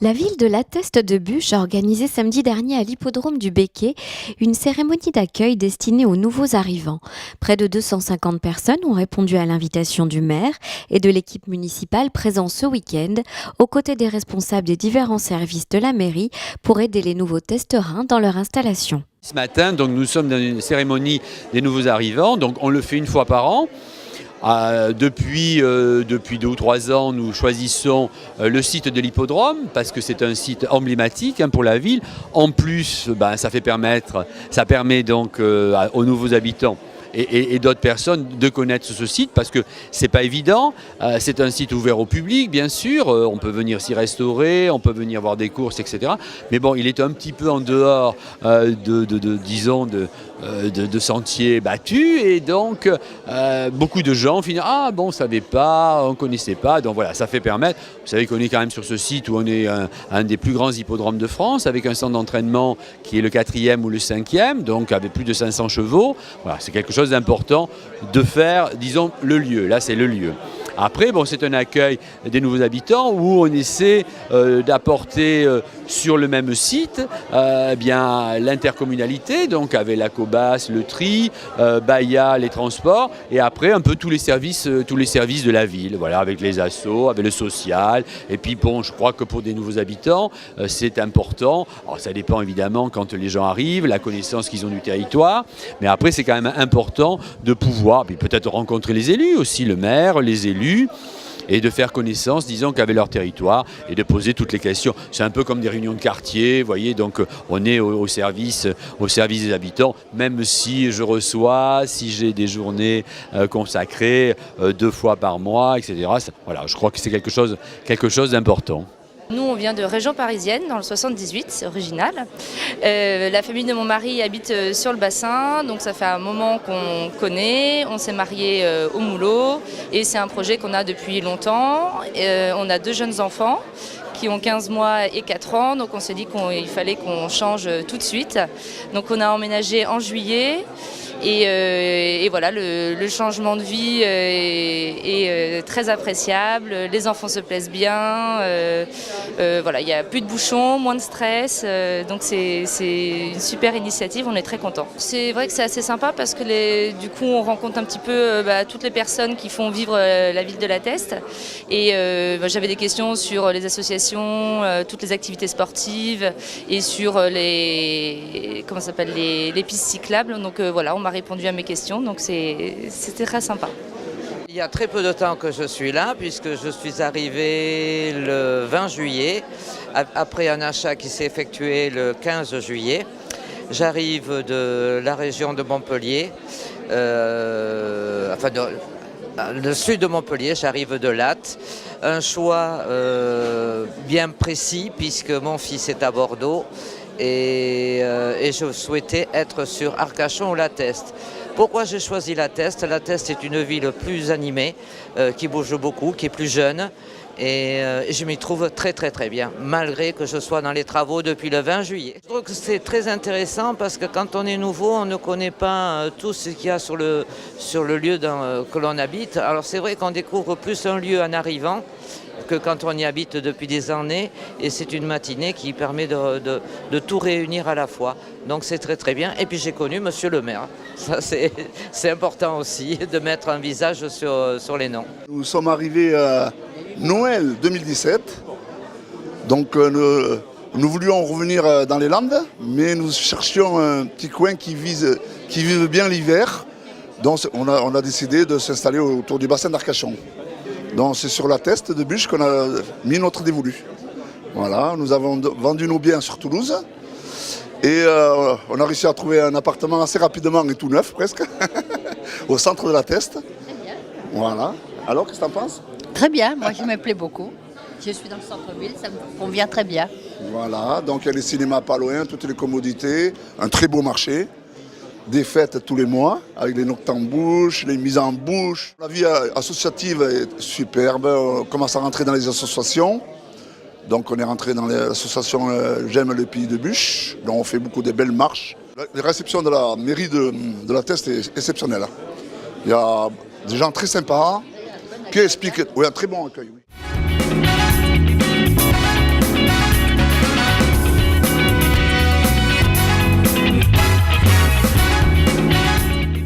La ville de La Teste de Buch a organisé samedi dernier à l'hippodrome du Béquet une cérémonie d'accueil destinée aux nouveaux arrivants. Près de 250 personnes ont répondu à l'invitation du maire et de l'équipe municipale présents ce week-end, aux côtés des responsables des différents services de la mairie pour aider les nouveaux testerins dans leur installation. Ce matin, donc, nous sommes dans une cérémonie des nouveaux arrivants, donc on le fait une fois par an. Depuis 2 ou 3 ans, nous choisissons le site de l'hippodrome parce que c'est un site emblématique pour la ville. En plus, ça permet donc aux nouveaux habitants et d'autres personnes de connaître ce site parce que c'est pas évident. C'est un site ouvert au public, bien sûr. On peut venir s'y restaurer, on peut venir voir des courses, etc. Mais bon, il est un petit peu en dehors disons, de sentiers battus et donc beaucoup de gens finissent on ne savait pas, on ne connaissait pas, donc voilà, ça fait permettre. Vous savez qu'on est quand même sur ce site où on est un des plus grands hippodromes de France avec un centre d'entraînement qui est le 4e ou le 5e, donc avec plus de 500 chevaux. Voilà, c'est quelque chose d'important de faire, disons, le lieu. Là, c'est le lieu. Après, c'est un accueil des nouveaux habitants où on essaie d'apporter sur le même site l'intercommunalité, donc avec la Cobas, le tri, Baya, les transports, et après un peu tous les services de la ville, voilà, avec les assos, avec le social. Et puis je crois que pour des nouveaux habitants, c'est important. Alors ça dépend évidemment quand les gens arrivent, la connaissance qu'ils ont du territoire, mais après c'est quand même important de pouvoir, puis peut-être rencontrer les élus aussi, le maire, les élus, et de faire connaissance, disons, qu'avec leur territoire et de poser toutes les questions. C'est un peu comme des réunions de quartier, vous voyez, donc on est au service des habitants, même si si j'ai des journées consacrées 2 fois par mois, etc. Voilà, je crois que c'est quelque chose d'important. Nous, on vient de région parisienne, dans le 78, c'est original. La famille de mon mari habite sur le bassin, donc ça fait un moment qu'on connaît. On s'est mariés au Moulot et c'est un projet qu'on a depuis longtemps. On a 2 jeunes enfants qui ont 15 mois et 4 ans, donc on s'est dit qu'il fallait qu'on change tout de suite. Donc on a emménagé en juillet. Et voilà, le changement de vie est très appréciable. Les enfants se plaisent bien. Voilà, il n'y a plus de bouchons, moins de stress. Donc c'est une super initiative, on est très contents. C'est vrai que c'est assez sympa parce que du coup on rencontre un petit peu toutes les personnes qui font vivre la ville de La Teste. Et j'avais des questions sur les associations, toutes les activités sportives et sur les pistes cyclables. Donc voilà, on m'a répondu à mes questions, donc c'était très sympa. Il y a très peu de temps que je suis là, puisque je suis arrivé le 20 juillet, après un achat qui s'est effectué le 15 juillet. J'arrive de la région de Montpellier, le sud de Montpellier, j'arrive de Latte. Un choix bien précis, puisque mon fils est à Bordeaux. Et je souhaitais être sur Arcachon ou La Teste. Pourquoi j'ai choisi La Teste? La Teste est une ville plus animée, qui bouge beaucoup, qui est plus jeune. Et je m'y trouve très très très bien, malgré que je sois dans les travaux depuis le 20 juillet. Je trouve que c'est très intéressant parce que quand on est nouveau, on ne connaît pas tout ce qu'il y a sur le lieu que l'on habite. Alors c'est vrai qu'on découvre plus un lieu en arrivant que quand on y habite depuis des années, et c'est une matinée qui permet de tout réunir à la fois. Donc c'est très très bien. Et puis j'ai connu monsieur le maire. Ça c'est important aussi, de mettre un visage sur les noms. Nous sommes arrivés à Noël 2017, donc nous voulions revenir dans les Landes, mais nous cherchions un petit coin qui vive bien l'hiver. Donc on a décidé de s'installer autour du bassin d'Arcachon. Donc c'est sur La Teste de Buch qu'on a mis notre dévolu. Voilà, nous avons vendu nos biens sur Toulouse et on a réussi à trouver un appartement assez rapidement et tout neuf presque, au centre de La Teste. Voilà. Alors, qu'est-ce que tu en penses? Très bien, moi je me plais beaucoup. Je suis dans le centre-ville, ça me convient très bien. Voilà, donc il y a les cinémas pas loin, toutes les commodités, un très beau marché. Des fêtes tous les mois, avec les noctes en bouche, les mises en bouche. La vie associative est superbe, on commence à rentrer dans les associations. Donc on est rentré dans l'association J'aime le pays de Buch, dont on fait beaucoup de belles marches. La réception de la mairie de La Teste est exceptionnelle. Il y a des gens très sympas qui expliquent, oui, un très bon accueil. Oui.